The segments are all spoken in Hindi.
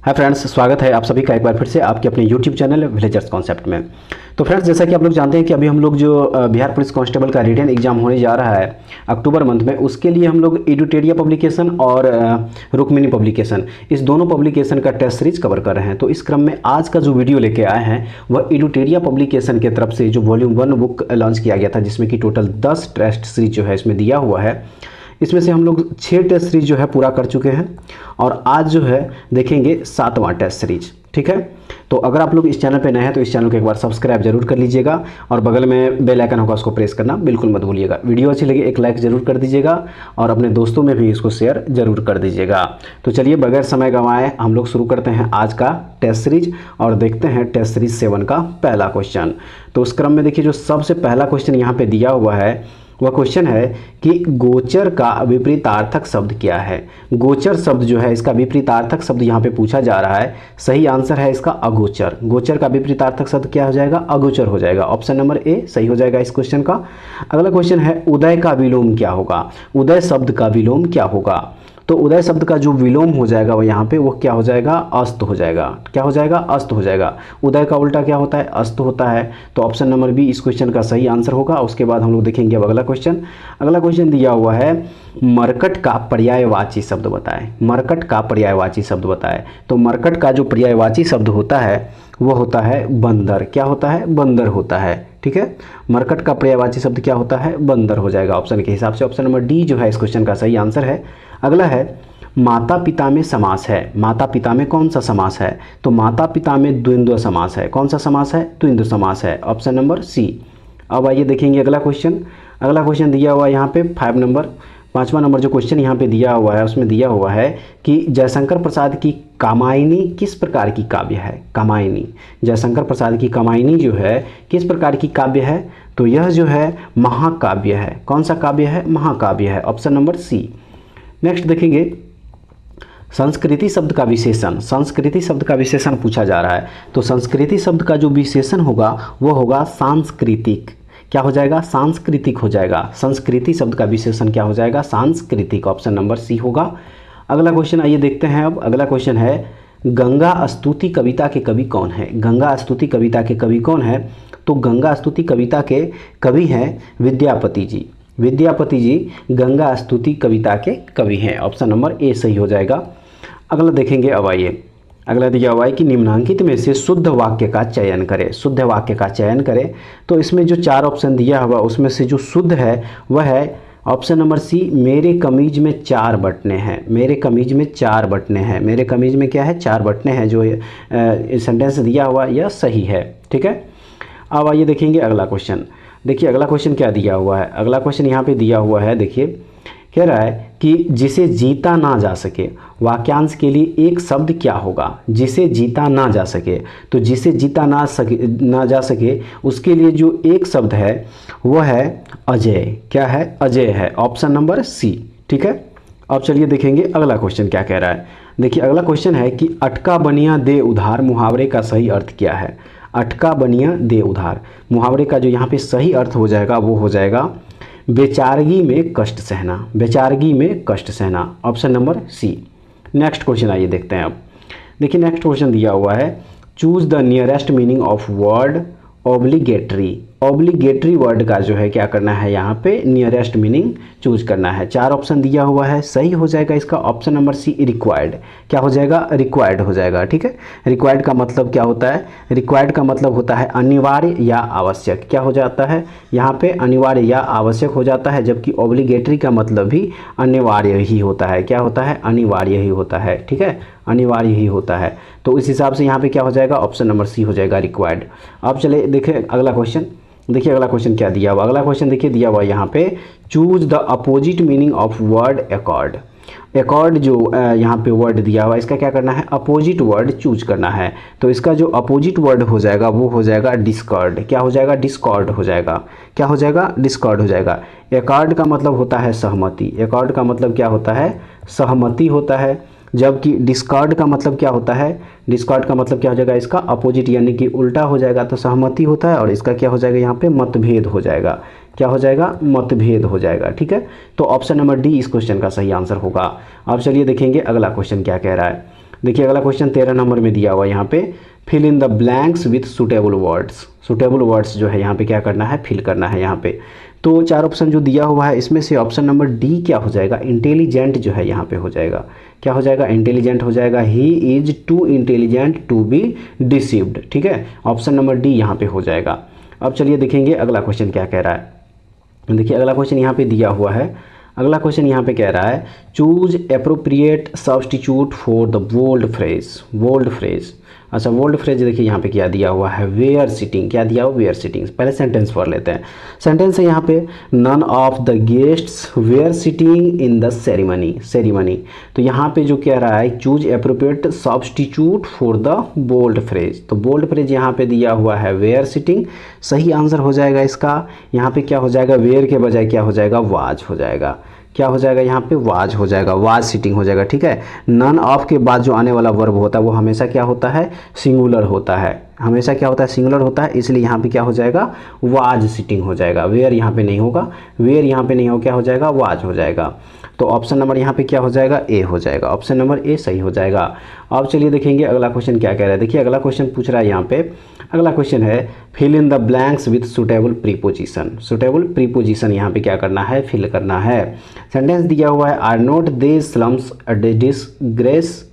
हाय फ्रेंड्स, स्वागत है आप सभी का एक बार फिर से आपके अपने यूट्यूब चैनल विलेजर्स कॉन्सेप्ट में। तो फ्रेंड्स, जैसा कि आप लोग जानते हैं कि अभी हम लोग जो बिहार पुलिस कांस्टेबल का रिटन एग्जाम होने जा रहा है अक्टूबर मंथ में, उसके लिए हम लोग एडुटेरिया पब्लिकेशन और रुक्मिणी पब्लिकेशन, इस दोनों पब्लिकेशन का टेस्ट सीरीज कवर कर रहे हैं। तो इस क्रम में आज का जो वीडियो लेके आए हैं वह एडुटेरिया पब्लिकेशन की तरफ से जो वॉल्यूम 1 बुक लॉन्च किया गया था, जिसमें कि टोटल 10 टेस्ट सीरीज जो है इसमें दिया हुआ है। इसमें से हम लोग 6 टेस्ट सीरीज जो है पूरा कर चुके हैं और आज जो है देखेंगे 7वां टेस्ट सीरीज। ठीक है, तो अगर आप लोग इस चैनल पे नए हैं तो इस चैनल को एक बार सब्सक्राइब जरूर कर लीजिएगा और बगल में बेल आइकन होगा, उसको प्रेस करना बिल्कुल मत भूलिएगा। वीडियो अच्छी लगे एक लाइक जरूर कर दीजिएगा और अपने दोस्तों में भी इसको शेयर जरूर कर दीजिएगा। तो चलिए बगैर समय गंवाए हम लोग शुरू करते हैं आज का टेस्ट सीरीज और देखते हैं टेस्ट सीरीज 7 का पहला क्वेश्चन। तो उस क्रम में देखिए जो सबसे पहला क्वेश्चन यहाँ पे दिया हुआ है वह क्वेश्चन है कि गोचर का विपरीतार्थक शब्द क्या है। गोचर शब्द जो है इसका विपरीतार्थक शब्द यहाँ पे पूछा जा रहा है। सही आंसर है इसका अगोचर। गोचर का विपरीतार्थक शब्द क्या हो जाएगा? अगोचर हो जाएगा। ऑप्शन नंबर ए सही हो जाएगा इस क्वेश्चन का। अगला क्वेश्चन है उदय का विलोम क्या होगा। उदय शब्द का विलोम क्या होगा? तो उदय शब्द का जो विलोम हो जाएगा वो यहाँ पे वो क्या हो जाएगा? अस्त हो जाएगा। क्या हो जाएगा? अस्त हो जाएगा। उदय का उल्टा क्या होता है? अस्त होता है। तो ऑप्शन नंबर बी इस क्वेश्चन का सही आंसर होगा। उसके बाद हम लोग देखेंगे अब अगला क्वेश्चन। अगला क्वेश्चन दिया हुआ है मरकट का पर्यायवाची शब्द बताएं। मरकट का पर्यायवाची शब्द बताएं। तो मरकट का जो पर्यायवाची शब्द होता है वो होता है बंदर। क्या होता है? बंदर होता है। ठीक है, मरकट का पर्यायवाची शब्द क्या होता है? बंदर हो जाएगा ऑप्शन के हिसाब से। ऑप्शन नंबर डी जो है इस क्वेश्चन का सही आंसर है। अगला है माता पिता में समास है। माता पिता में कौन सा समास है? तो माता पिता में द्वंद्व समास है। कौन सा समास है? द्वंद्व समास है। Option number C. अब आइए देखेंगे अगला क्वेश्चन। अगला क्वेश्चन दिया हुआ है यहाँ पे 5वां नंबर जो क्वेश्चन यहाँ पे दिया हुआ है उसमें दिया हुआ है कि जयशंकर प्रसाद की कामायनी किस प्रकार की काव्य है। कामायनी, जयशंकर प्रसाद की कामायनी जो है किस प्रकार की काव्य है? तो यह जो है महाकाव्य है। कौन सा काव्य है? महाकाव्य है। Option number C. नेक्स्ट देखेंगे संस्कृति शब्द का विशेषण। संस्कृति शब्द का विशेषण पूछा जा रहा है। तो संस्कृति शब्द का जो विशेषण होगा वो होगा सांस्कृतिक। क्या हो जाएगा? सांस्कृतिक हो जाएगा। संस्कृति शब्द का विशेषण क्या हो जाएगा? सांस्कृतिक। ऑप्शन नंबर सी होगा। अगला क्वेश्चन आइए देखते हैं। अब अगला क्वेश्चन है गंगा स्तुति कविता के कवि कौन है। गंगा स्तुति कविता के कवि कौन है? तो गंगा स्तुति कविता के कवि हैं विद्यापति जी। विद्यापति जी गंगा स्तुति कविता के कवि हैं। ऑप्शन नंबर ए सही हो जाएगा। अगला देखेंगे। अब आइए अगला दिया हुआ है कि निम्नांकित में से शुद्ध वाक्य का चयन करें। शुद्ध वाक्य का चयन करें। तो इसमें जो 4 ऑप्शन दिया हुआ उसमें से जो शुद्ध है वह है ऑप्शन नंबर सी, मेरे कमीज में 4 बटने हैं। मेरे कमीज में 4 बटने हैं। मेरे कमीज में क्या है? 4 बटने हैं। जो सेंटेंस दिया हुआ यह सही है। ठीक है, अब आइए देखेंगे अगला क्वेश्चन। देखिए अगला क्वेश्चन क्या दिया हुआ है। अगला क्वेश्चन यहाँ पे दिया हुआ है, देखिए कह रहा है कि जिसे जीता ना जा सके, वाक्यांश के लिए एक शब्द क्या होगा? जिसे जीता ना जा सके, तो जिसे जीता ना जा सके उसके लिए जो एक शब्द है वह है अजय। क्या है? अजय है। Option number C. ठीक है, अब चलिए देखेंगे अगला क्वेश्चन क्या कह रहा है। देखिए अगला क्वेश्चन है कि अटका बनिया दे उधार मुहावरे का सही अर्थ क्या है। अटका बनिया दे उधार मुहावरे का जो यहाँ पे सही अर्थ हो जाएगा वो हो जाएगा बेचारगी में कष्ट सहना। बेचारगी में कष्ट सहना। Option number C. Next question आइए देखते हैं। अब देखिए नेक्स्ट क्वेश्चन दिया हुआ है choose the nearest meaning of word obligatory. Obligatory word का जो है क्या करना है? यहाँ पे नियरेस्ट मीनिंग चूज करना है। 4 ऑप्शन दिया हुआ है। सही हो जाएगा इसका ऑप्शन नंबर सी, रिक्वायर्ड। क्या हो जाएगा? रिक्वायर्ड हो जाएगा। ठीक है, रिक्वायर्ड का मतलब क्या होता है? रिक्वायर्ड का मतलब होता है अनिवार्य या आवश्यक। क्या हो जाता है यहाँ पे? अनिवार्य या आवश्यक हो जाता है, जबकि ऑब्लिगेटरी का मतलब भी अनिवार्य ही होता है। क्या होता है? अनिवार्य ही होता है। ठीक है, अनिवार्य ही होता है। तो इस हिसाब से यहाँ पे क्या हो जाएगा? ऑप्शन नंबर सी हो जाएगा, रिक्वायर्ड। अब चले देखें अगला क्वेश्चन। देखिए अगला क्वेश्चन क्या दिया हुआ। अगला क्वेश्चन देखिए दिया हुआ यहाँ पे choose the opposite meaning of word accord. Accord जो यहाँ पे वर्ड दिया हुआ इसका क्या करना है? अपोजिट वर्ड चूज करना है। तो इसका जो अपोजिट वर्ड हो जाएगा वो हो जाएगा डिस्कॉर्ड। क्या हो जाएगा? डिस्कॉर्ड हो जाएगा। क्या हो जाएगा? डिस्कॉर्ड हो जाएगा। एकॉर्ड का मतलब होता है सहमति। एकॉर्ड का मतलब क्या होता है? सहमति होता है। जबकि डिस्कॉर्ड का मतलब क्या होता है? डिस्कॉर्ड का मतलब क्या हो जाएगा? इसका अपोजिट यानी कि उल्टा हो जाएगा। तो सहमति होता है और इसका क्या हो जाएगा? यहाँ पे मतभेद हो जाएगा। क्या हो जाएगा? मतभेद हो जाएगा। ठीक है, तो ऑप्शन नंबर डी इस क्वेश्चन का सही आंसर होगा। अब चलिए देखेंगे अगला क्वेश्चन क्या कह रहा है। देखिए अगला क्वेश्चन 13 नंबर में दिया हुआ यहाँ पे, fill in the blanks with suitable words. Suitable words जो है यहाँ पे क्या करना है, फिल करना है यहाँ पे। तो 4 ऑप्शन जो दिया हुआ है इसमें से ऑप्शन नंबर डी क्या हो जाएगा, इंटेलिजेंट जो है यहाँ पे हो जाएगा। क्या हो जाएगा, इंटेलिजेंट हो जाएगा। He is too intelligent to be deceived, ठीक है, ऑप्शन नंबर डी यहाँ पे हो जाएगा। अब चलिए देखेंगे अगला क्वेश्चन क्या कह रहा है। देखिए अगला क्वेश्चन यहाँ पे दिया हुआ है, अगला क्वेश्चन यहाँ पे कह रहा है, choose appropriate substitute for the bold phrase. Bold phrase, अच्छा बोल्ड फ्रेज देखिए यहाँ पे क्या दिया हुआ है, वेयर सिटिंग। क्या दिया हुआ, वेयर सिटिंग। पहले सेंटेंस पढ़ लेते हैं। सेंटेंस है यहाँ पे, none of the guests were sitting in the ceremony. Ceremony, तो यहाँ पे जो कह रहा है, choose appropriate substitute for the bold phrase. तो बोल्ड फ्रेज यहाँ पे दिया हुआ है वेयर सिटिंग। सही आंसर हो जाएगा इसका, यहाँ पे क्या हो जाएगा, वेयर के बजाय क्या हो जाएगा, वाज हो जाएगा। क्या हो जाएगा यहाँ पे, वाज हो जाएगा, वाज सिटिंग हो जाएगा, ठीक है। नन ऑफ के बाद जो आने वाला वर्ब होता है वो हमेशा क्या होता है, सिंगुलर होता है। हमेशा क्या होता है, सिंगुलर होता है, इसलिए यहाँ पे क्या हो जाएगा, वाज सिटिंग हो जाएगा। वेयर यहाँ पे नहीं होगा, वेयर यहाँ पे नहीं हो, क्या हो जाएगा, वाज हो जाएगा। तो ऑप्शन नंबर यहाँ पे क्या हो जाएगा, ए हो जाएगा। ऑप्शन नंबर ए सही हो जाएगा। अब चलिए देखेंगे अगला क्वेश्चन क्या कह रहा है। देखिए अगला क्वेश्चन पूछ रहा है यहाँ पे, अगला क्वेश्चन है, fill in the blanks with suitable preposition. Suitable preposition यहाँ पे क्या करना है, फिल करना है। सेंटेंस दिया हुआ है, are not they slums disgrace.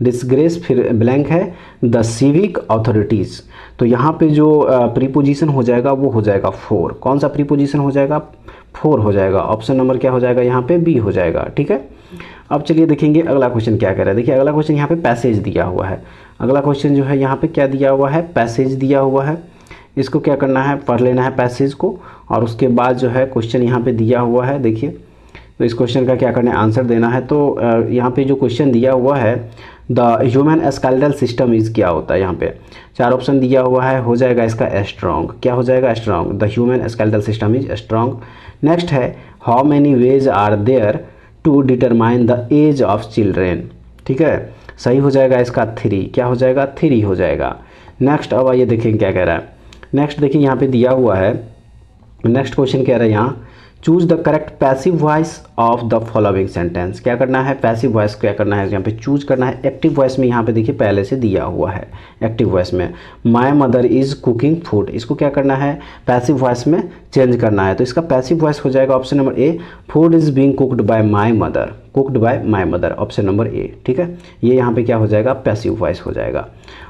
Disgrace फिर ब्लैंक है, द सिविक अथॉरिटीज़। तो यहाँ पे जो प्रीपोजिशन हो जाएगा वो हो जाएगा फोर। कौन सा प्रीपोजिशन हो जाएगा, फोर हो जाएगा। ऑप्शन नंबर क्या हो जाएगा यहाँ पे, बी हो जाएगा, ठीक है। अब चलिए देखेंगे अगला क्वेश्चन क्या कह रहा है। देखिए अगला क्वेश्चन यहाँ पे पैसेज दिया हुआ है। अगला क्वेश्चन जो है यहाँ पे क्या दिया हुआ है, पैसेज दिया हुआ है। इसको क्या करना है, पढ़ लेना है पैसेज को, और उसके बाद जो है क्वेश्चन यहाँ पे दिया हुआ है। देखिए तो इस क्वेश्चन का क्या करना है, आंसर देना है। तो यहाँ पे जो क्वेश्चन दिया हुआ है, the human skeletal system is, क्या होता है यहाँ पे 4 ऑप्शन दिया हुआ है, हो जाएगा इसका स्ट्रॉन्ग। क्या हो जाएगा, strong. The human skeletal system is strong. Next है, how many ways are there to determine the age of children. ठीक है, सही हो जाएगा इसका 3। क्या हो जाएगा, 3 हो जाएगा। नेक्स्ट अब आइए देखें क्या कह रहा है। नेक्स्ट देखिए यहाँ पे दिया हुआ है, नेक्स्ट क्वेश्चन कह रहा है यहाँ, choose the correct passive voice of the following sentence. क्या करना है, पैसिव वॉइस क्या करना है, यहाँ पे चूज करना है। एक्टिव वॉइस में यहाँ पे देखिए पहले से दिया हुआ है, एक्टिव वॉइस में my mother is cooking food, इसको क्या करना है, पैसिव वॉइस में चेंज करना है। तो इसका पैसिव वॉइस हो जाएगा option number A, food is being cooked bye my mother, cooked bye my mother, option number ए। ठीक है, ये यहाँ पे क्या हो जाएगा, पैसिव वॉइस हो जाएगा।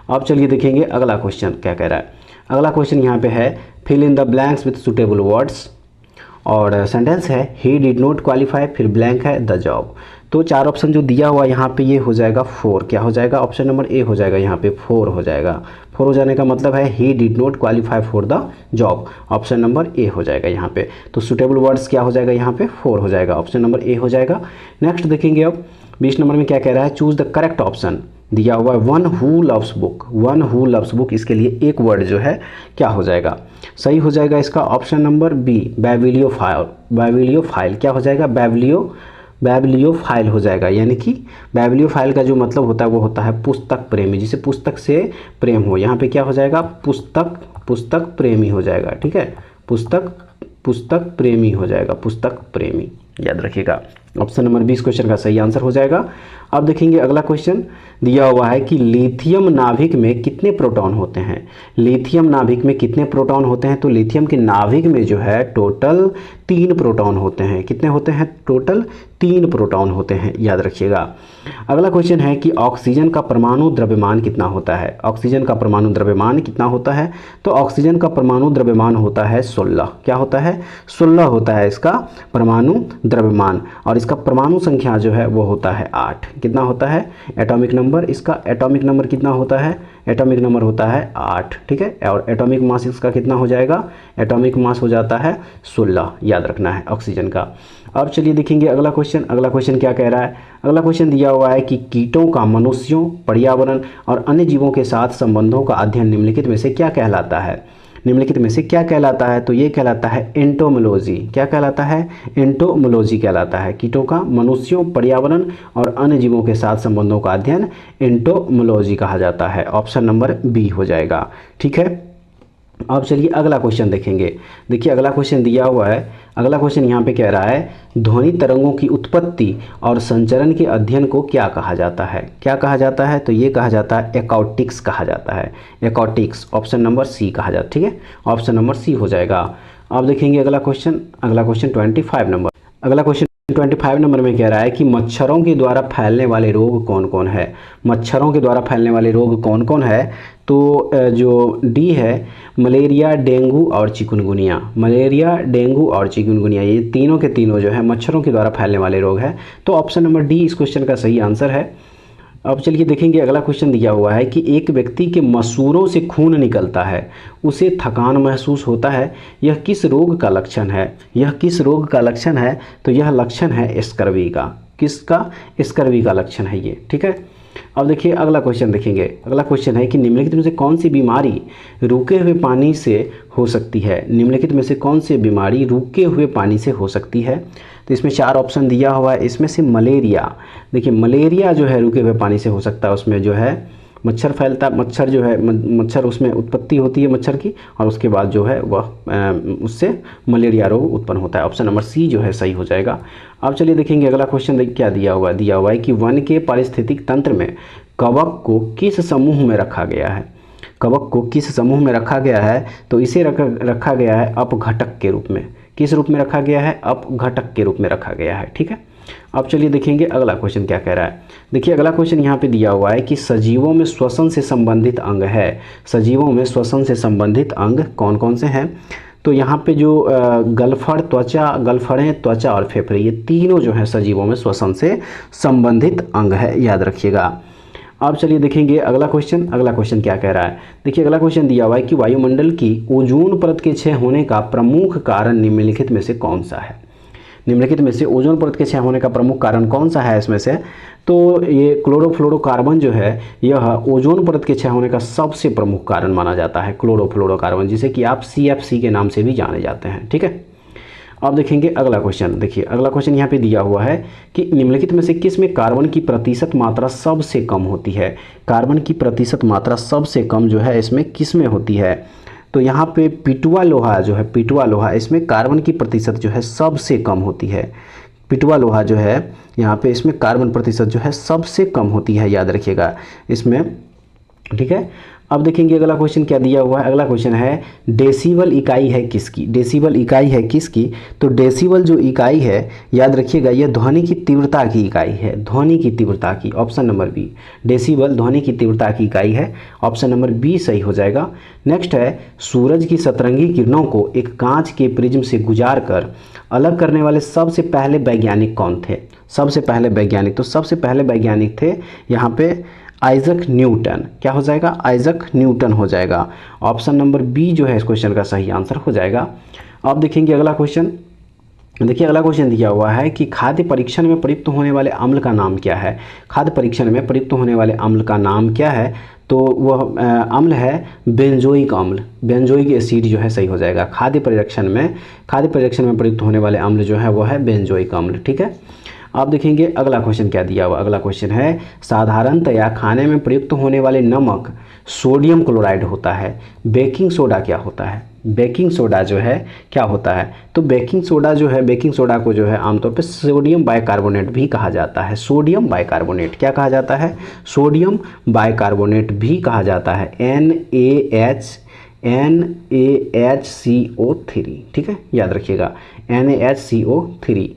अब चलिए देखेंगे अगला क्वेश्चन क्या कह रहा है। अगला क्वेश्चन यहाँ पे है, fill in the blanks with suitable words, और सेंटेंस है ही डिड नॉट क्वालिफाई, फिर ब्लैंक है द जॉब। तो 4 ऑप्शन जो दिया हुआ यहाँ पे ये हो जाएगा 4। क्या हो जाएगा, ऑप्शन नंबर ए हो जाएगा, यहाँ पे 4 हो जाएगा। 4 हो जाने का मतलब है he did not qualify for the job, option number ए हो जाएगा यहाँ पे। तो सुटेबल वर्ड्स क्या हो जाएगा यहाँ पे, 4 हो जाएगा, ऑप्शन नंबर ए हो जाएगा। नेक्स्ट देखेंगे अब 20 नंबर में क्या कह रहा है, चूज द करेक्ट ऑप्शन। दिया हुआ है one who loves book, one who loves book, इसके लिए एक वर्ड जो है क्या हो जाएगा, सही हो जाएगा इसका ऑप्शन नंबर बी, बैबिलियोफाइल। बैबिलियोफाइल क्या हो जाएगा, बैबिलियोफाइल हो जाएगा। यानी कि बैबिलियोफाइल का जो मतलब होता है वो होता है पुस्तक प्रेमी, जिसे पुस्तक से प्रेम हो। यहाँ पे क्या हो जाएगा, पुस्तक प्रेमी हो जाएगा। ठीक है, पुस्तक प्रेमी हो जाएगा, पुस्तक प्रेमी, याद रखिएगा। ऑप्शन नंबर 20 क्वेश्चन का सही आंसर हो जाएगा। अब देखेंगे अगला क्वेश्चन दिया हुआ है कि लिथियम नाभिक में कितने प्रोटॉन होते हैं। लिथियम नाभिक में कितने प्रोटॉन होते हैं, तो लिथियम के नाभिक में जो है टोटल 3 प्रोटॉन होते हैं। कितने होते हैं, टोटल 3 प्रोटॉन होते हैं, याद रखिएगा। अगला क्वेश्चन है कि ऑक्सीजन का परमाणु द्रव्यमान कितना होता है। ऑक्सीजन का परमाणु द्रव्यमान कितना होता है, तो ऑक्सीजन का परमाणु द्रव्यमान होता है 16। क्या होता है, 16 होता है इसका परमाणु द्रव्यमान, और इसका परमाणु संख्या जो है वो होता है 8। कितना होता है, एटॉमिक नंबर, इसका एटॉमिक नंबर कितना होता है, एटॉमिक नंबर होता है 8। ठीक है, और एटॉमिक मास इसका कितना हो जाएगा, एटॉमिक मास हो जाता है 16, याद रखना है ऑक्सीजन का। अब चलिए देखेंगे अगला क्वेश्चन। अगला क्वेश्चन क्या कह रहा है, अगला क्वेश्चन दिया हुआ है कि कीटों का मनुष्यों, पर्यावरण और अन्य जीवों के साथ संबंधों का अध्ययन निम्नलिखित में से क्या कहलाता है। निम्नलिखित में से क्या कहलाता है, तो ये कहलाता है एंटोमोलॉजी। क्या कहलाता है, एंटोमोलॉजी कहलाता है। कीटों का मनुष्यों, पर्यावरण और अन्य जीवों के साथ संबंधों का अध्ययन एंटोमोलॉजी कहा जाता है, ऑप्शन नंबर बी हो जाएगा। ठीक है, अब चलिए अगला क्वेश्चन देखेंगे। देखिए अगला क्वेश्चन दिया हुआ है, अगला क्वेश्चन यहाँ पे कह रहा है ध्वनि तरंगों की उत्पत्ति और संचरण के अध्ययन को क्या कहा जाता है? क्या कहा जाता है? तो ये कहा जाता है एकॉटिक्स कहा जाता है। एकॉटिक्स ऑप्शन नंबर सी कहा जाता है। ठीक है, ऑप्शन नंबर सी हो जाएगा। अब देखेंगे अगला क्वेश्चन 25 नंबर। अगला क्वेश्चन 25 नंबर में कह रहा है कि मच्छरों के द्वारा फैलने वाले रोग कौन कौन है? मच्छरों के द्वारा फैलने वाले रोग कौन कौन है? तो जो डी है मलेरिया, डेंगू और चिकनगुनिया। मलेरिया, डेंगू और चिकनगुनिया ये तीनों के तीनों जो है मच्छरों के द्वारा फैलने वाले रोग है। तो ऑप्शन नंबर डी इस क्वेश्चन का सही आंसर है। अब चलिए देखेंगे अगला क्वेश्चन दिया हुआ है कि एक व्यक्ति के मसूड़ों से खून निकलता है, उसे थकान महसूस होता है, यह किस रोग का लक्षण है? यह किस रोग का लक्षण है? तो यह लक्षण है स्कर्वी का। किसका? स्कर्वी का लक्षण है ये। ठीक है, अब देखिए अगला क्वेश्चन देखेंगे। अगला क्वेश्चन है कि निम्नलिखित में से कौन सी बीमारी रुके हुए पानी से हो सकती है? निम्नलिखित में से कौन सी बीमारी रुके हुए पानी से हो सकती है? तो इसमें 4 ऑप्शन दिया हुआ है, इसमें से मलेरिया। देखिए मलेरिया जो है रुके हुए पानी से हो सकता है, उसमें जो है मच्छर फैलता, मच्छर जो है मच्छर उसमें उत्पत्ति होती है मच्छर की, और उसके बाद जो है वह उससे मलेरिया रोग उत्पन्न होता है। ऑप्शन नंबर सी जो है सही हो जाएगा। अब चलिए देखेंगे अगला क्वेश्चन क्या दिया हुआ है। दिया हुआ है कि वन के पारिस्थितिक तंत्र में कवक को किस समूह में रखा गया है? कवक को किस समूह में रखा गया है? तो इसे रखा गया है अपघटक के रूप में। किस रूप में रखा गया है? अपघटक के रूप में रखा गया है। ठीक है, अब चलिए देखेंगे अगला क्वेश्चन क्या कह रहा है। देखिए अगला क्वेश्चन यहाँ पे दिया हुआ है कि सजीवों में श्वसन से संबंधित अंग है। सजीवों में श्वसन से संबंधित अंग कौन कौन से हैं? तो यहाँ पे जो गलफड़, त्वचा, गलफड़ें, त्वचा और फेफड़े ये तीनों जो है सजीवों में श्वसन से संबंधित अंग है, याद रखिएगा। अब चलिए देखेंगे अगला क्वेश्चन। अगला क्वेश्चन क्या कह रहा है। देखिए अगला क्वेश्चन दिया हुआ है कि वायुमंडल की ओजोन परत के क्षय होने का प्रमुख कारण निम्नलिखित में से कौन सा है? निम्नलिखित में से ओजोन परत के क्षय होने का प्रमुख कारण कौन सा है इसमें से? तो ये क्लोरोफ्लोरोकार्बन जो है यह ओजोन परत के क्षय होने का सबसे प्रमुख कारण माना जाता है। क्लोरोफ्लोरोकार्बन, जिसे कि आप CFC के नाम से भी जाने जाते हैं। ठीक है, अब देखेंगे अगला क्वेश्चन। देखिए अगला क्वेश्चन यहाँ पे दिया हुआ है कि निम्नलिखित में से किस में कार्बन की प्रतिशत मात्रा सबसे कम होती है? कार्बन की प्रतिशत मात्रा सबसे कम जो है इसमें किस में होती है? तो यहाँ पे पिटुआ लोहा जो है, पिटुआ लोहा, इसमें कार्बन की प्रतिशत जो है सबसे कम होती है। पिटुआ लोहा जो है यहाँ पे इसमें कार्बन प्रतिशत जो है सबसे कम होती है, याद रखिएगा इसमें। ठीक है, अब देखेंगे अगला क्वेश्चन क्या दिया हुआ है। अगला क्वेश्चन है डेसिबल इकाई है किसकी? डेसिबल इकाई है किसकी? तो डेसिबल जो इकाई है याद रखिएगा यह ध्वनि की तीव्रता की इकाई है। ध्वनि की तीव्रता की, ऑप्शन नंबर बी। डेसिबल ध्वनि की तीव्रता की इकाई है, ऑप्शन नंबर बी सही हो जाएगा। नेक्स्ट है सूरज की सतरंगी किरणों को एक कांच के प्रिज्म से गुजार कर अलग करने वाले सबसे पहले वैज्ञानिक कौन थे? सबसे पहले वैज्ञानिक, तो सबसे पहले वैज्ञानिक थे यहाँ पे आइजक न्यूटन। क्या हो जाएगा? आइजक न्यूटन हो जाएगा। ऑप्शन नंबर बी जो है इस क्वेश्चन का सही आंसर हो जाएगा। अब देखेंगे अगला क्वेश्चन। देखिए अगला क्वेश्चन दिया हुआ है कि खाद्य परीक्षण में प्रयुक्त होने वाले अम्ल का नाम क्या है? खाद्य परीक्षण में प्रयुक्त होने वाले अम्ल का नाम क्या है? तो वह अम्ल है बेंजोइक अम्ल। बेंजोइक एसिड जो है सही हो जाएगा। खाद्य परीक्षण में प्रयुक्त होने वाले अम्ल जो है वह है बेंजोइक अम्ल। ठीक है, आप देखेंगे अगला क्वेश्चन क्या दिया हुआ। अगला क्वेश्चन है साधारणतया खाने में प्रयुक्त होने वाले नमक सोडियम क्लोराइड होता है, बेकिंग सोडा क्या होता है? बेकिंग सोडा जो है क्या होता है? तो बेकिंग सोडा जो है, बेकिंग सोडा को जो है आमतौर पर सोडियम बाइकार्बोनेट भी कहा जाता है। सोडियम बाइकार्बोनेट क्या कहा जाता है? सोडियम बाइकार्बोनेट भी कहा जाता है। NaHCO3। ठीक है, याद रखिएगा NaHCO3।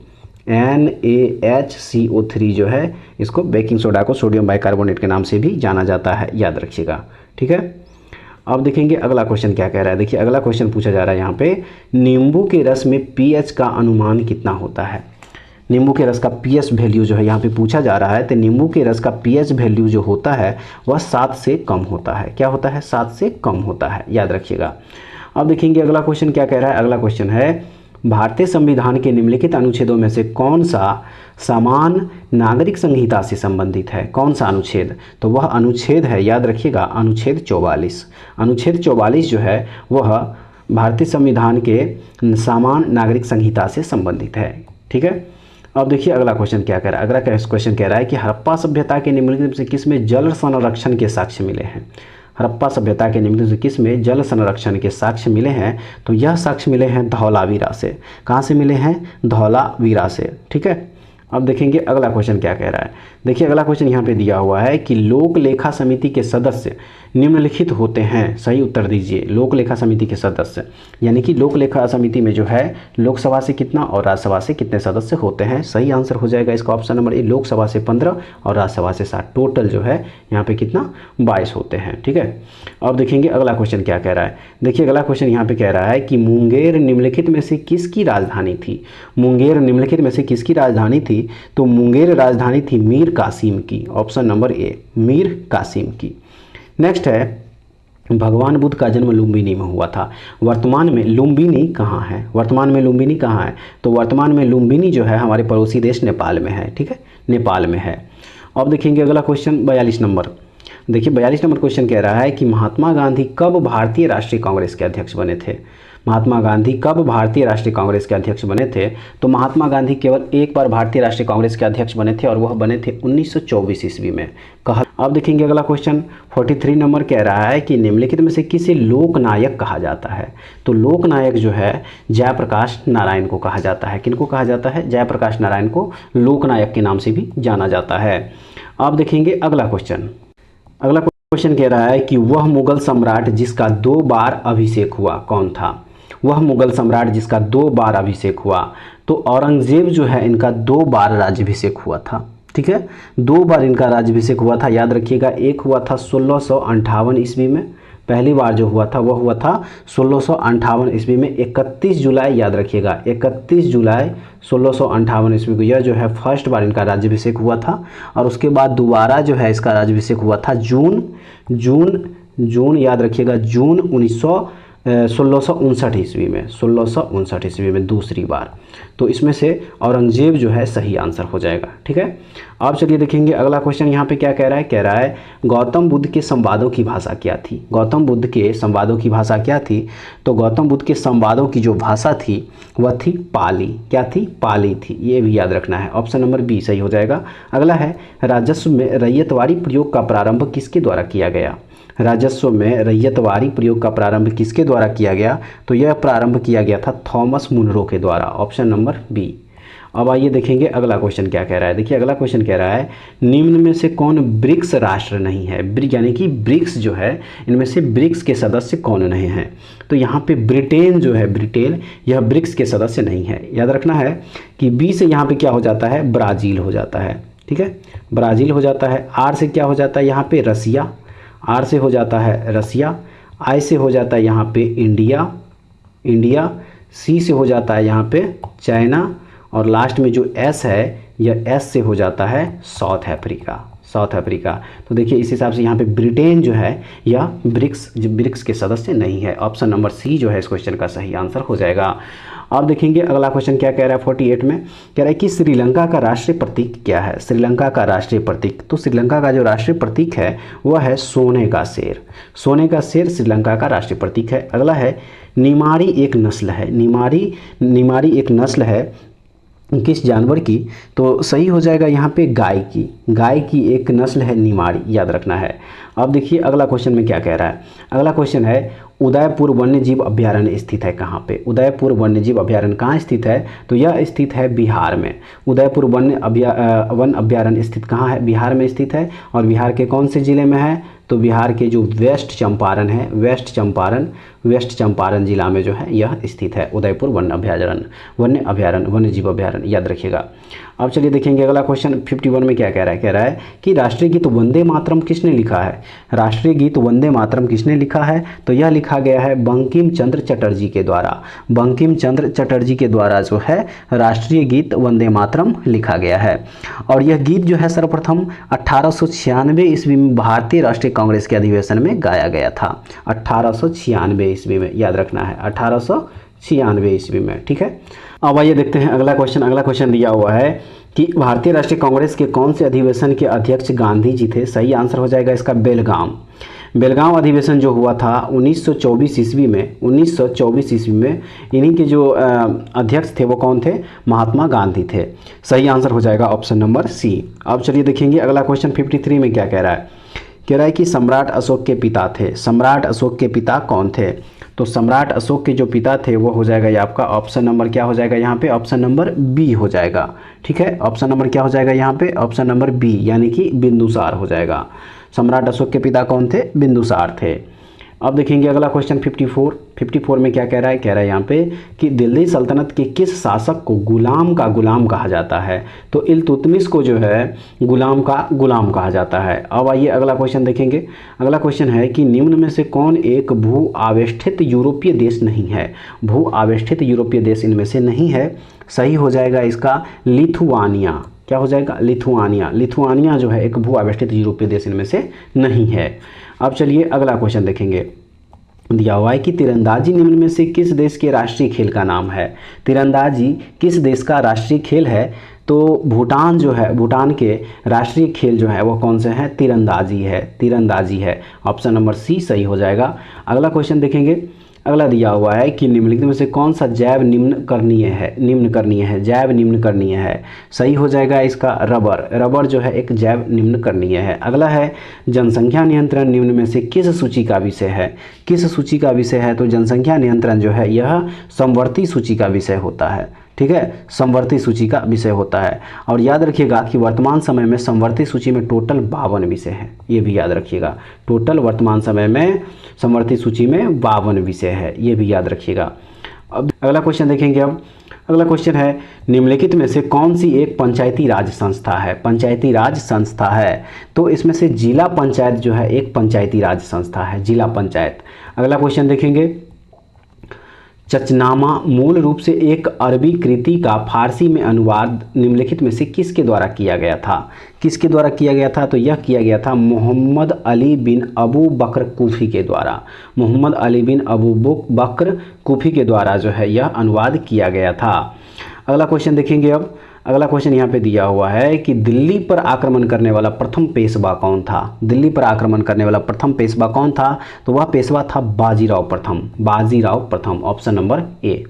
NaHCO3 जो है इसको बेकिंग सोडा को सोडियम बाइकार्बोनेट के नाम से भी जाना जाता है, याद रखिएगा। ठीक है, अब देखेंगे अगला क्वेश्चन क्या कह रहा है। देखिए अगला क्वेश्चन पूछा जा रहा है यहाँ पे नींबू के रस में pH का अनुमान कितना होता है? नींबू के रस का pH वैल्यू जो है यहाँ पे पूछा जा रहा है। तो नींबू के रस का pH वैल्यू जो होता है वह 7 से कम होता है। क्या होता है? 7 से कम होता है, याद रखिएगा। अब देखेंगे अगला क्वेश्चन क्या कह रहा है। अगला क्वेश्चन है भारतीय संविधान के निम्नलिखित अनुच्छेदों में से कौन सा समान नागरिक संहिता से संबंधित है? कौन सा अनुच्छेद? तो वह अनुच्छेद है, याद रखिएगा, अनुच्छेद 44। अनुच्छेद 44 जो है वह भारतीय संविधान के समान नागरिक संहिता से संबंधित है। ठीक है, अब देखिए अगला क्वेश्चन क्या कह रहा है। अगला क्वेश्चन कह रहा है कि हड़प्पा सभ्यता के निम्नलिखित में से किसमें जल संरक्षण के साक्ष्य मिले हैं? हड़प्पा सभ्यता के निम्नलिखित में किस में जल संरक्षण के साक्ष्य मिले हैं? तो यह साक्ष्य मिले हैं धौलावीरा से। कहाँ से मिले हैं? धौलावीरा से। ठीक है, अब देखेंगे अगला क्वेश्चन क्या कह रहा है। देखिए अगला क्वेश्चन यहाँ पे दिया हुआ है कि लोक लेखा समिति के सदस्य निम्नलिखित होते हैं। सही उत्तर दीजिए। लोक लेखा समिति के सदस्य, यानी कि लोक लेखा समिति में जो है लोकसभा से कितना और राज्यसभा से कितने सदस्य होते हैं? सही आंसर हो जाएगा इसका ऑप्शन नंबर ए, लोकसभा से 15 और राज्यसभा से 60। टोटल जो है यहाँ पे कितना? 22 होते हैं। ठीक है, अब देखेंगे अगला क्वेश्चन क्या कह रहा है। देखिए अगला क्वेश्चन यहाँ पे कह रहा है कि मुंगेर निम्नलिखित में से किसकी राजधानी थी? मुंगेर निम्नलिखित में से किसकी राजधानी थी? तो मुंगेर राजधानी थी मीर कासिम की। Option number A, Mir Qasim की। नेक्स्ट है भगवान बुद्ध का जन्म लुम्बिनी में हुआ था। वर्तमान में लुम्बिनी कहाँ है? वर्तमान में लुम्बिनी कहाँ है? तो वर्तमान में लुम्बिनी जो है हमारे पड़ोसी देश नेपाल में है। ठीक है, नेपाल में है। अब देखेंगे अगला क्वेश्चन 42 नंबर। देखिए 42 नंबर क्वेश्चन कह रहा है कि महात्मा गांधी कब भारतीय राष्ट्रीय कांग्रेस के अध्यक्ष बने थे? महात्मा गांधी कब भारतीय राष्ट्रीय कांग्रेस के अध्यक्ष बने थे? तो महात्मा गांधी केवल एक बार भारतीय राष्ट्रीय कांग्रेस के अध्यक्ष बने थे और वह बने थे 1924 ईस्वी में। कहा। अब देखेंगे अगला क्वेश्चन 43 नंबर कह रहा है कि निम्नलिखित में से किसे लोकनायक कहा जाता है? तो लोकनायक जो है जयप्रकाश नारायण को कहा जाता है। किनको कहा जाता है? जयप्रकाश नारायण को लोकनायक के नाम से भी जाना जाता है। अब देखेंगे अगला क्वेश्चन। अगला क्वेश्चन कह रहा है कि वह मुगल सम्राट जिसका 2 बार अभिषेक हुआ कौन था? वह मुगल सम्राट जिसका 2 बार अभिषेक हुआ, तो औरंगजेब जो है इनका 2 बार राज्याभिषेक हुआ था। ठीक है, 2 बार इनका राज्याभिषेक हुआ था, याद रखिएगा। एक हुआ था 1658 ईस्वी में, पहली बार जो हुआ था वह हुआ था 1658 ईस्वी में 31 जुलाई, याद रखिएगा 31 जुलाई 1658 ईस्वी को यह जो है फर्स्ट बार इनका राज्याभिषेक हुआ था। और उसके बाद दोबारा जो है इसका राज्याभिषेक हुआ था जून याद रखिएगा जून 1659 ईस्वी में, 1659 ईस्वी में दूसरी बार। तो इसमें से औरंगजेब जो है सही आंसर हो जाएगा। ठीक है, अब चलिए देखेंगे अगला क्वेश्चन यहाँ पे क्या कह रहा है। कह रहा है गौतम बुद्ध के संवादों की भाषा क्या थी? गौतम बुद्ध के संवादों की भाषा क्या थी? तो गौतम बुद्ध के संवादों की जो भाषा थी वह थी पाली। क्या थी? पाली थी। ये भी याद रखना है। ऑप्शन नंबर बी सही हो जाएगा। अगला है राजस्व में रैयतवारी प्रयोग का प्रारंभ किसके द्वारा किया गया? राजस्व में रैयतवारी प्रयोग का प्रारंभ किसके द्वारा किया गया? तो यह प्रारंभ किया गया था थॉमस मुनरो के द्वारा। Option number B. अब आइए देखेंगे अगला क्वेश्चन क्या कह रहा है। देखिए अगला क्वेश्चन कह रहा है निम्न में से कौन ब्रिक्स राष्ट्र नहीं है? यानी कि ब्रिक्स जो है इनमें से ब्रिक्स के सदस्य कौन नहीं हैं? तो यहाँ पे ब्रिटेन जो है, ब्रिटेन यह ब्रिक्स के सदस्य नहीं है। याद रखना है कि बी से यहाँ पे क्या हो जाता है? ब्राज़ील हो जाता है। ठीक है, ब्राज़ील हो जाता है। आर से क्या हो जाता है? यहाँ पे रसिया। आर से हो जाता है रसिया। आई से हो जाता है यहाँ पे इंडिया। सी से हो जाता है यहाँ पे चाइना। और लास्ट में जो एस है यह एस से हो जाता है साउथ अफ्रीका। तो देखिए इस हिसाब से यहाँ पे ब्रिटेन जो है यह ब्रिक्स के सदस्य नहीं है। ऑप्शन नंबर सी जो है इस क्वेश्चन का सही आंसर हो जाएगा। अब देखेंगे अगला क्वेश्चन क्या कह रहा है 48 में। कह रहा है कि श्रीलंका का राष्ट्रीय प्रतीक क्या है? श्रीलंका का राष्ट्रीय प्रतीक, तो श्रीलंका का जो राष्ट्रीय प्रतीक है वह है सोने का शेर। सोने का शेर श्रीलंका का राष्ट्रीय प्रतीक है। अगला है निमाड़ी एक नस्ल है। निमाड़ी एक नस्ल है किस जानवर की? तो सही हो जाएगा यहाँ पे गाय की एक नस्ल है निमाड़ी, याद रखना है। अब देखिए अगला क्वेश्चन में क्या कह रहा है। अगला क्वेश्चन है उदयपुर वन्य जीव अभ्यारण्य स्थित है कहाँ पे? उदयपुर वन्य जीव अभ्यारण्य कहाँ स्थित है? तो यह स्थित है बिहार में। उदयपुर वन अभ्यारण्य स्थित कहाँ है? बिहार में स्थित है। और बिहार के कौन से ज़िले में है? तो बिहार के जो वेस्ट चंपारण है, वेस्ट चंपारण जिला में जो है यह स्थित है उदयपुर वन्य जीव अभ्यारण्य, याद रखिएगा। अब चलिए देखेंगे अगला क्वेश्चन 51 में क्या कह रहा है। कह रहा है कि राष्ट्रीय गीत वंदे मातरम किसने लिखा है? राष्ट्रीय गीत वंदे मातरम किसने लिखा है? तो यह लिखा गया है बंकिम चंद्र चटर्जी के द्वारा। बंकिम चंद्र चटर्जी के द्वारा जो है राष्ट्रीय गीत वंदे मातरम लिखा गया है। और यह गीत जो है सर्वप्रथम 1896 ईस्वी में भारतीय राष्ट्रीय कांग्रेस के अधिवेशन में गाया गया था। 1896 ईस्वी में, याद रखना है 1896 ईस्वी में। ठीक है, अब आइए देखते हैं अगला क्वेश्चन। अगला क्वेश्चन दिया हुआ है कि भारतीय राष्ट्रीय कांग्रेस के कौन से अधिवेशन के अध्यक्ष गांधी जी थे? सही आंसर हो जाएगा इसका बेलगाम अधिवेशन जो हुआ था 1924 ईस्वी में। 1924 ईस्वी में इन्हीं के जो अध्यक्ष थे वो कौन थे? महात्मा गांधी थे। सही आंसर हो जाएगा ऑप्शन नंबर सी। अब चलिए देखेंगे अगला क्वेश्चन 53 में क्या कह रहा है कह रहा है कि सम्राट अशोक के पिता थे। सम्राट अशोक के पिता कौन थे? तो सम्राट अशोक के जो पिता थे वो हो जाएगा ये आपका ऑप्शन नंबर क्या हो जाएगा यहाँ पे? ऑप्शन नंबर बी हो जाएगा। ठीक है, ऑप्शन नंबर क्या हो जाएगा यहाँ पे? ऑप्शन नंबर बी, यानी कि बिंदुसार हो जाएगा। सम्राट अशोक के पिता कौन थे? बिंदुसार थे। अब देखेंगे अगला क्वेश्चन 54 में क्या कह रहा है? कह रहा है यहाँ पे कि दिल्ली सल्तनत के किस शासक को गुलाम का गुलाम कहा जाता है? तो इल्तुतमिश को जो है गुलाम का गुलाम कहा जाता है। अब आइए अगला क्वेश्चन देखेंगे। अगला क्वेश्चन है कि निम्न में से कौन एक भू आवेष्टित यूरोपीय देश नहीं है? भू आवेष्टित यूरोपीय देश इनमें से नहीं है। सही हो जाएगा इसका लिथुआनिया। क्या हो जाएगा? लिथुआनिया। लिथुआनिया जो है एक भू आवेष्टित यूरोपीय देश इनमें से नहीं है। अब चलिए अगला क्वेश्चन देखेंगे। दिया हुआ है कि तीरंदाजी निम्न में से किस देश के राष्ट्रीय खेल का नाम है? तीरंदाजी किस देश का राष्ट्रीय खेल है? तो भूटान जो है, भूटान के राष्ट्रीय खेल जो है वो कौन से हैं? तीरंदाजी है। तीरंदाजी है। ऑप्शन नंबर सी सही हो जाएगा। अगला क्वेश्चन देखेंगे। अगला दिया हुआ है कि निम्नलिखित में से कौन सा जैव निम्न करणीय है? जैव निम्न करणीय है। सही हो जाएगा इसका रबर। रबर जो है एक जैव निम्न करणीय है। अगला है जनसंख्या नियंत्रण निम्न में से किस सूची का विषय है? किस सूची का विषय है? तो जनसंख्या नियंत्रण जो है यह समवर्ती सूची का विषय होता है। ठीक है, समवर्ती सूची का विषय होता है। और याद रखिएगा कि वर्तमान समय में समवर्ती सूची में टोटल 52 विषय हैं। ये भी याद रखिएगा, टोटल वर्तमान समय में समवर्ती सूची में 52 विषय है। ये भी याद रखिएगा। अब अगला क्वेश्चन देखेंगे। अब अगला क्वेश्चन है निम्नलिखित में से कौन सी एक पंचायती राज संस्था है? पंचायती राज संस्था है। तो इसमें से जिला पंचायत जो है एक पंचायती राज संस्था है, जिला पंचायत। अगला क्वेश्चन देखेंगे। चचनामा मूल रूप से एक अरबी कृति का फारसी में अनुवाद निम्नलिखित में से किसके द्वारा किया गया था? किसके द्वारा किया गया था? तो यह किया गया था मोहम्मद अली बिन अबू बकर कूफी के द्वारा। मोहम्मद अली बिन अबू बकर कूफी के द्वारा जो है यह अनुवाद किया गया था। अगला क्वेश्चन देखेंगे। अब अगला क्वेश्चन यहाँ पे दिया हुआ है कि दिल्ली पर आक्रमण करने वाला प्रथम पेशवा कौन था? दिल्ली पर आक्रमण करने वाला प्रथम पेशवा कौन था? तो वह पेशवा था बाजीराव प्रथम। बाजीराव प्रथम, ऑप्शन नंबर ए।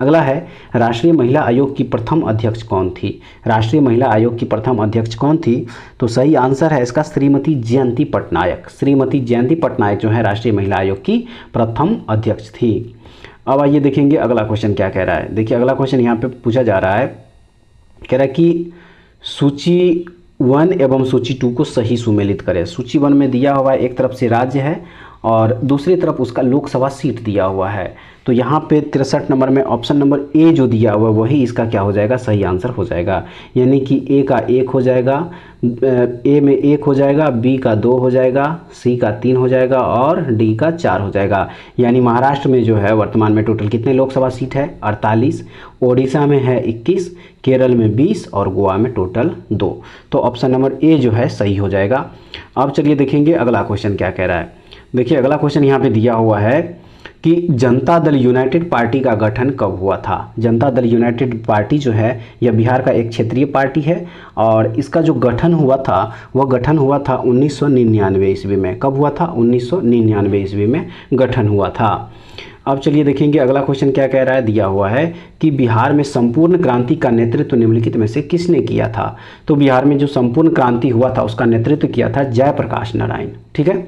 अगला है राष्ट्रीय महिला आयोग की प्रथम अध्यक्ष कौन थी? राष्ट्रीय महिला आयोग की प्रथम अध्यक्ष कौन थी? तो सही आंसर है इसका श्रीमती जयंती पटनायक। श्रीमती जयंती पटनायक जो है राष्ट्रीय महिला आयोग की प्रथम अध्यक्ष थी। अब आइए देखेंगे अगला क्वेश्चन क्या कह रहा है। देखिए अगला क्वेश्चन यहाँ पे पूछा जा रहा है, कह रहा है कि सूची 1 एवं सूची 2 को सही सुमेलित करें। सूची 1 में दिया हुआ है एक तरफ से राज्य है और दूसरी तरफ उसका लोकसभा सीट दिया हुआ है। तो यहाँ पे 63 नंबर में ऑप्शन नंबर ए जो दिया हुआ है वही इसका क्या हो जाएगा? सही आंसर हो जाएगा। यानी कि ए का 1 हो जाएगा, ए में 1 हो जाएगा, बी का 2 हो जाएगा, सी का 3 हो जाएगा और डी का 4 हो जाएगा। यानी महाराष्ट्र में जो है वर्तमान में टोटल कितने लोकसभा सीट है? 48। ओडिशा में है 21, केरल में 20 और गोवा में टोटल 2। तो ऑप्शन नंबर ए जो है सही हो जाएगा। अब चलिए देखेंगे अगला क्वेश्चन क्या कह रहा है। देखिए अगला क्वेश्चन यहाँ पे दिया हुआ है कि जनता दल यूनाइटेड पार्टी का गठन कब हुआ था? जनता दल यूनाइटेड पार्टी जो है यह बिहार का एक क्षेत्रीय पार्टी है और इसका जो गठन हुआ था वह गठन हुआ था 1999 ईस्वी में। कब हुआ था? 1999 ईस्वी में गठन हुआ था। अब चलिए देखेंगे अगला क्वेश्चन क्या कह रहा है। दिया हुआ है कि बिहार में संपूर्ण क्रांति का नेतृत्व निम्नलिखित में से किसने किया था? तो बिहार में जो संपूर्ण क्रांति हुआ था उसका नेतृत्व किया था जयप्रकाश नारायण। ठीक है,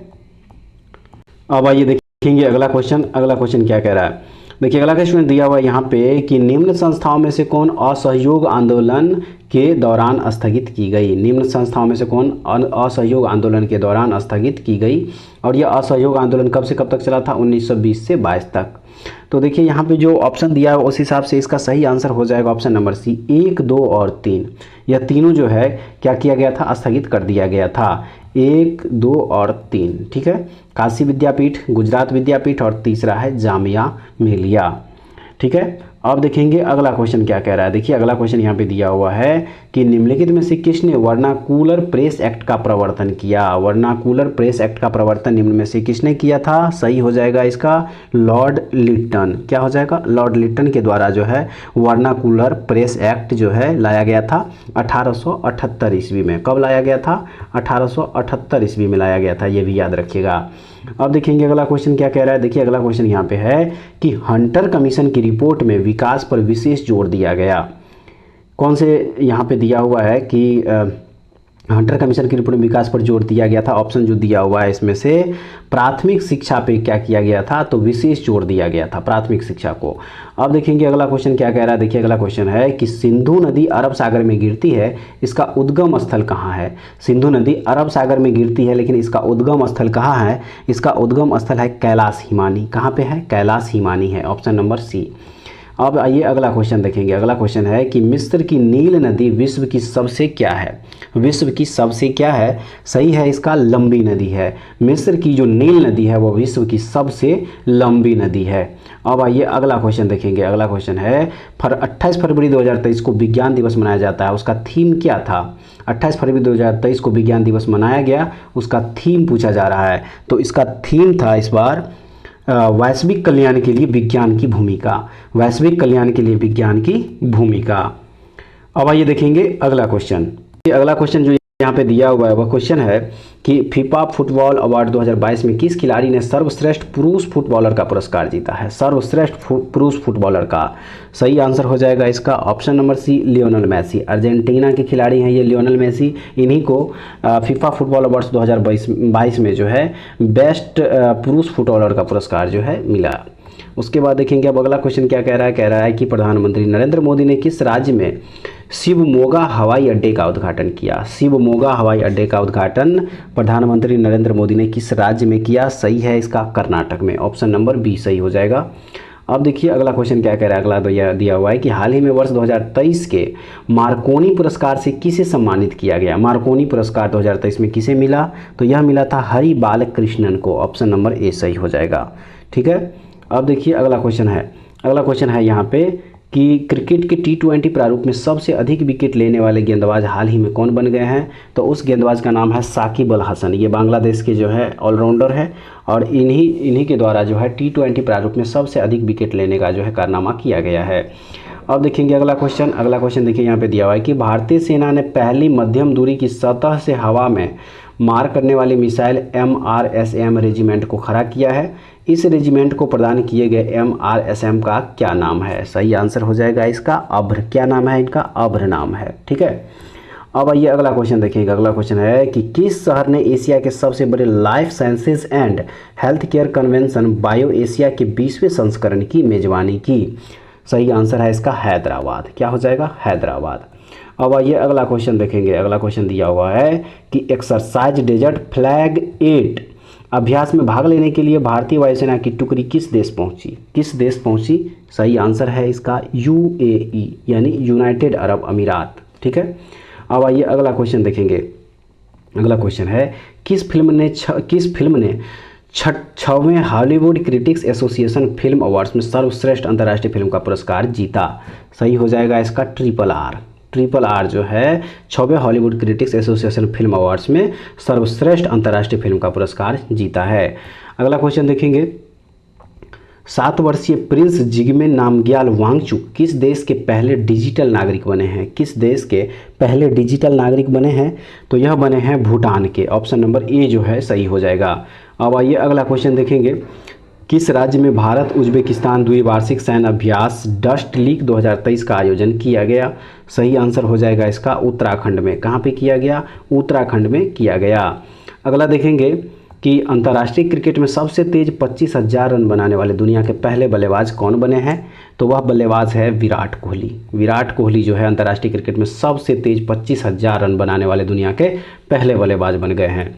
अब आइए देखेंगे अगला क्वेश्चन। अगला क्वेश्चन क्या कह रहा है। देखिए अगला क्वेश्चन दिया हुआ है यहाँ पे कि निम्न संस्थाओं में से कौन असहयोग आंदोलन के दौरान स्थगित की गई? निम्न संस्थाओं में से कौन असहयोग आंदोलन के दौरान स्थगित की गई? और यह असहयोग आंदोलन कब से कब तक चला था? 1920 से 22 तक। तो देखिए यहाँ पे जो ऑप्शन दिया है उस हिसाब से इसका सही आंसर हो जाएगा ऑप्शन नंबर सी, 1, 2 और 3। यह तीनों जो है क्या किया गया था? स्थगित कर दिया गया था। 1, 2 और 3। ठीक है, काशी विद्यापीठ, गुजरात विद्यापीठ और तीसरा है जामिया मिलिया। ठीक है, अब देखेंगे अगला क्वेश्चन क्या कह रहा है। देखिए अगला क्वेश्चन यहाँ पे दिया हुआ है कि निम्नलिखित में से किसने वर्नाकुलर प्रेस एक्ट का प्रवर्तन किया? वर्नाकुलर प्रेस एक्ट का प्रवर्तन निम्न में से किसने किया था? सही हो जाएगा इसका लॉर्ड लिट्टन। क्या हो जाएगा? लॉर्ड लिट्टन के द्वारा जो है वर्नाकुलर प्रेस एक्ट जो है लाया गया था 1878 ईस्वी में। कब लाया गया था? 1878 ईस्वी में लाया गया था, ये भी याद रखिएगा। अब देखेंगे अगला क्वेश्चन क्या कह रहा है। देखिए अगला क्वेश्चन यहाँ पे है कि हंटर कमीशन की रिपोर्ट में विकास पर विशेष जोर दिया गया। कौन से यहाँ पे दिया हुआ है कि हंटर कमीशन की रिपोर्ट में विकास पर जोर दिया गया था। ऑप्शन जो दिया हुआ है इसमें से प्राथमिक शिक्षा पे क्या किया गया था, तो विशेष जोर दिया गया था प्राथमिक शिक्षा को। अब देखेंगे अगला क्वेश्चन क्या कह रहा है। देखिए अगला क्वेश्चन है कि सिंधु नदी अरब सागर में गिरती है, इसका उद्गम स्थल कहाँ है। सिंधु नदी अरब सागर में गिरती है, लेकिन इसका उद्गम स्थल कहाँ है, इसका उद्गम स्थल है कैलाश हिमानी। कहाँ पे है, कैलाश हिमानी है, ऑप्शन नंबर सी। अब आइए अगला क्वेश्चन देखेंगे। अगला क्वेश्चन है कि मिस्र की नील नदी विश्व की सबसे क्या है, विश्व की सबसे क्या है, सही है इसका लंबी नदी है। मिस्र की जो नील नदी है वो विश्व की सबसे लंबी नदी है। अब आइए अगला क्वेश्चन देखेंगे। अगला क्वेश्चन है 28 फरवरी 2023 को विज्ञान दिवस मनाया जाता है, उसका थीम क्या था। 28 फरवरी 2023 को विज्ञान दिवस मनाया गया, उसका थीम पूछा जा रहा है। तो इसका थीम था इस बार वैश्विक कल्याण के लिए विज्ञान की भूमिका, वैश्विक कल्याण के लिए विज्ञान की भूमिका। अब आइए देखेंगे अगला क्वेश्चन। अगला क्वेश्चन जो यहाँ पे दिया हुआ है वह क्वेश्चन है कि फीफा फुटबॉल अवार्ड 2022 में किस खिलाड़ी ने सर्वश्रेष्ठ पुरुष फुटबॉलर का पुरस्कार जीता है, सर्वश्रेष्ठ पुरुष फुटबॉलर का। सही आंसर हो जाएगा इसका option number C, Lionel Messi. Argentina के खिलाड़ी हैं ये लियोनेल मेसी। इन्हीं को फीफा फुटबॉल अवार्ड्स 2022 में जो है बेस्ट पुरुष फुटबॉलर का पुरस्कार जो है मिला। उसके बाद देखेंगे अब अगला क्वेश्चन क्या कह रहा है कि प्रधानमंत्री नरेंद्र मोदी ने किस राज्य में शिवमोगा हवाई अड्डे का उद्घाटन किया। शिवमोगा हवाई अड्डे का उद्घाटन प्रधानमंत्री नरेंद्र मोदी ने किस राज्य में किया, सही है इसका कर्नाटक में, ऑप्शन नंबर बी सही हो जाएगा। अब देखिए अगला क्वेश्चन क्या कह रहा है। अगला दिया हुआ है कि हाल ही में वर्ष 2023 के मार्कोनी पुरस्कार से किसे सम्मानित किया गया। मार्कोनी पुरस्कार 2023 में किसे मिला, तो यह मिला था हरि बालकृष्णन को, ऑप्शन नंबर ए सही हो जाएगा। ठीक है। अब देखिए अगला क्वेश्चन है यहाँ पे कि क्रिकेट के T20 प्रारूप में सबसे अधिक विकेट लेने वाले गेंदबाज हाल ही में कौन बन गए हैं, तो उस गेंदबाज का नाम है साकिब अल हसन। ये बांग्लादेश के जो है ऑलराउंडर है और इन्हीं के द्वारा जो है T20 प्रारूप में सबसे अधिक विकेट लेने का जो है कारनामा किया गया है। अब देखेंगे अगला क्वेश्चन देखिए यहाँ पे दिया हुआ है कि भारतीय सेना ने पहली मध्यम दूरी की सतह से हवा में मार करने वाली मिसाइल MRSM रेजिमेंट को खड़ा किया है। इस रेजिमेंट को प्रदान किए गए MRSM का क्या नाम है, सही आंसर हो जाएगा इसका अभ्र। क्या नाम है इनका, अभ्र नाम है। ठीक है। अब आइए अगला क्वेश्चन देखेंगे। अगला क्वेश्चन है कि किस शहर ने एशिया के सबसे बड़े life sciences and health care convention bio Asia के 20वें संस्करण की मेजबानी की। सही आंसर है इसका हैदराबाद। क्या हो जाएगा, हैदराबाद। अब आइए अगला क्वेश्चन देखेंगे। अगला क्वेश्चन दिया हुआ है कि एक्सरसाइज डेजर्ट फ्लैग 8 अभ्यास में भाग लेने के लिए भारतीय वायुसेना की टुकड़ी किस देश पहुंची, सही आंसर है इसका UAE यानी यूनाइटेड अरब अमीरात। ठीक है। अब आइए अगला क्वेश्चन देखेंगे। अगला क्वेश्चन है किस फिल्म ने 6वें Hollywood critics association film awards में सर्वश्रेष्ठ अंतर्राष्ट्रीय फिल्म का पुरस्कार जीता। सही हो जाएगा इसका ट्रिपल आर जो है 6वें Hollywood critics association film awards में सर्वश्रेष्ठ अंतर्राष्ट्रीय फिल्म का पुरस्कार जीता है। अगला क्वेश्चन देखेंगे। 7 वर्षीय प्रिंस जिग्मे नामग्याल वांगचुक किस देश के पहले डिजिटल नागरिक बने हैं, किस देश के पहले डिजिटल नागरिक बने हैं, तो यह बने हैं भूटान के, ऑप्शन नंबर ए जो है सही हो जाएगा। अब आइए अगला क्वेश्चन देखेंगे। किस राज्य में भारत उज्बेकिस्तान द्विवार्षिक सैन्य अभ्यास डस्ट लीग 2023 का आयोजन किया गया। सही आंसर हो जाएगा इसका उत्तराखंड में। कहाँ पे किया गया, उत्तराखंड में किया गया। अगला देखेंगे कि अंतर्राष्ट्रीय क्रिकेट में सबसे तेज 25,000 रन बनाने वाले दुनिया के पहले बल्लेबाज कौन बने हैं, तो वह बल्लेबाज है विराट कोहली। विराट कोहली जो है अंतर्राष्ट्रीय क्रिकेट में सबसे तेज 25,000 रन बनाने वाले दुनिया के पहले बल्लेबाज बन गए हैं।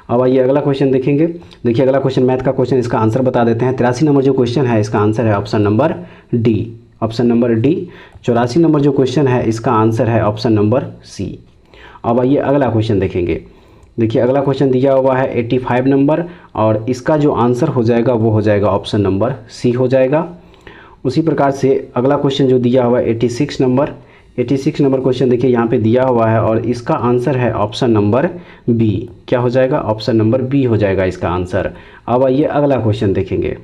अब आइए अगला क्वेश्चन देखेंगे। देखिए अगला क्वेश्चन मैथ का क्वेश्चन, इसका आंसर बता देते हैं। 83 नंबर जो क्वेश्चन है इसका आंसर है option number D, option number D. 84 number जो क्वेश्चन है इसका आंसर है ऑप्शन नंबर सी। अब आइए अगला क्वेश्चन देखेंगे। देखिए अगला क्वेश्चन दिया हुआ है 85 नंबर और इसका जो आंसर हो जाएगा वो हो जाएगा ऑप्शन नंबर सी हो जाएगा। उसी प्रकार से अगला क्वेश्चन जो दिया हुआ है 86 नंबर क्वेश्चन देखिए यहाँ पे दिया हुआ है और इसका आंसर है ऑप्शन नंबर बी। क्या हो जाएगा, ऑप्शन नंबर बी हो जाएगा इसका आंसर। अब आइए अगला क्वेश्चन देखेंगे।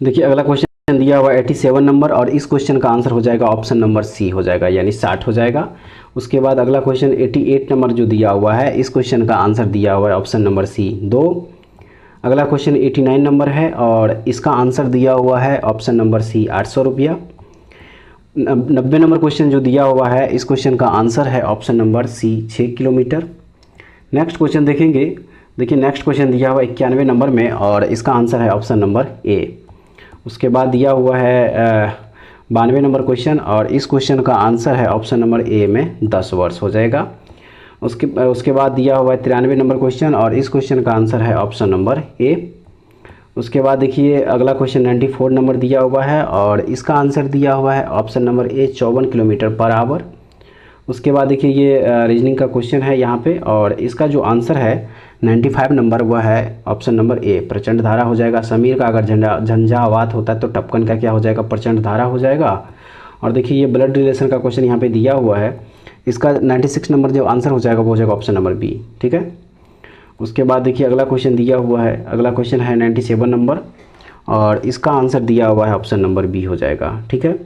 देखिए अगला क्वेश्चन दिया हुआ है 87 नंबर और इस क्वेश्चन का आंसर हो जाएगा ऑप्शन नंबर सी हो जाएगा यानी 60 हो जाएगा। उसके बाद अगला क्वेश्चन 88 नंबर जो दिया हुआ है इस क्वेश्चन का आंसर दिया हुआ है ऑप्शन नंबर सी 2। अगला क्वेश्चन 89 नंबर है और इसका आंसर दिया हुआ है ऑप्शन नंबर सी 800 रुपया। 90 नंबर क्वेश्चन जो दिया हुआ है, इस क्वेश्चन का आंसर है option number C 6 kilometre. Next question देखेंगे। देखिए नेक्स्ट क्वेश्चन दिया हुआ 91 नंबर में और इसका आंसर है ऑप्शन नंबर ए। उसके बाद दिया हुआ है 92 नंबर क्वेश्चन और इस क्वेश्चन का आंसर है ऑप्शन नंबर ए में 10 वर्ष हो जाएगा। उसके बाद दिया हुआ है 93 नंबर क्वेश्चन और इस क्वेश्चन का आंसर है ऑप्शन नंबर ए। उसके बाद देखिए अगला क्वेश्चन 94 नंबर दिया हुआ है और इसका आंसर दिया हुआ है ऑप्शन नंबर ए 54 किलोमीटर पर आवर। उसके बाद देखिए ये रीजनिंग का क्वेश्चन है यहाँ पे और इसका जो आंसर है 95 नंबर वह है ऑप्शन नंबर ए, प्रचंड धारा हो जाएगा। समीर का अगर झंझावात होता है तो टपकन का क्या हो जाएगा, प्रचंड धारा हो जाएगा। और देखिए ये ब्लड रिलेशन का क्वेश्चन यहाँ पे दिया हुआ है, इसका 96 नंबर जो आंसर हो जाएगा वो हो जाएगा ऑप्शन नंबर बी, ठीक है। उसके बाद देखिए अगला क्वेश्चन दिया हुआ है, अगला क्वेश्चन है 97 नंबर और इसका आंसर दिया हुआ है ऑप्शन नंबर बी हो जाएगा, ठीक है।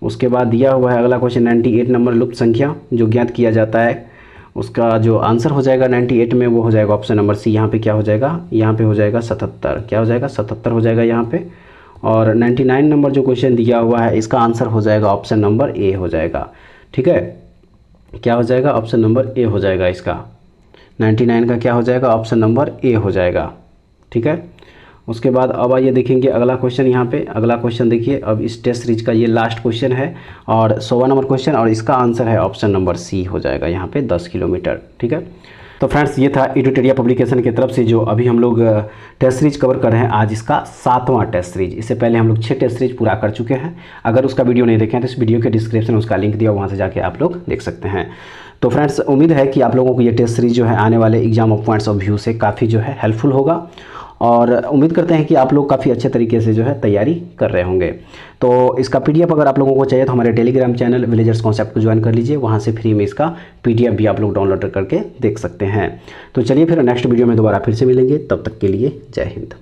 उसके बाद दिया हुआ है अगला क्वेश्चन 98 नंबर, लुप्त संख्या जो ज्ञात किया जाता है, उसका जो आंसर हो जाएगा 98 में वो हो जाएगा ऑप्शन नंबर सी। यहाँ पे क्या हो जाएगा, यहाँ पे हो जाएगा 77, क्या हो जाएगा 77 हो जाएगा यहाँ पे। और 99 नंबर जो क्वेश्चन दिया हुआ है इसका आंसर हो जाएगा ऑप्शन नंबर ए हो जाएगा, ठीक है। क्या हो जाएगा, ऑप्शन नंबर ए हो जाएगा इसका। 99 का क्या हो जाएगा, ऑप्शन नंबर ए हो जाएगा, ठीक है। उसके बाद अब आइए देखेंगे अगला क्वेश्चन। यहाँ पे अगला क्वेश्चन देखिए, अब इस टेस्ट सीरीज का ये लास्ट क्वेश्चन है और 100वां नंबर क्वेश्चन और इसका आंसर है ऑप्शन नंबर सी हो जाएगा यहाँ पे 10 किलोमीटर, ठीक है। तो फ्रेंड्स ये था एडुटेरिया पब्लिकेशन की तरफ से जो अभी हम लोग टेस्ट सीरीज कवर कर रहे हैं, आज इसका 7वां टेस्ट सीरीज। इससे पहले हम लोग 6 टेस्ट सीरीज पूरा कर चुके हैं। अगर उसका वीडियो नहीं देखें तो इस वीडियो के डिस्क्रिप्शन में उसका लिंक दिया, वहाँ से जाके आप लोग देख सकते हैं। तो फ्रेंड्स उम्मीद है कि आप लोगों को ये टेस्ट सीरीज जो है आने वाले exam of points of view से काफ़ी जो है हेल्पफुल होगा और उम्मीद करते हैं कि आप लोग काफ़ी अच्छे तरीके से जो है तैयारी कर रहे होंगे। तो इसका पीडीएफ अगर आप लोगों को चाहिए तो हमारे टेलीग्राम चैनल विलेजर्स कॉन्सेप्ट को ज्वाइन कर लीजिए, वहाँ से फ्री में इसका पीडीएफ भी आप लोग डाउनलोड करके देख सकते हैं। तो चलिए फिर नेक्स्ट वीडियो में दोबारा फिर से मिलेंगे, तब तक के लिए जय हिंद।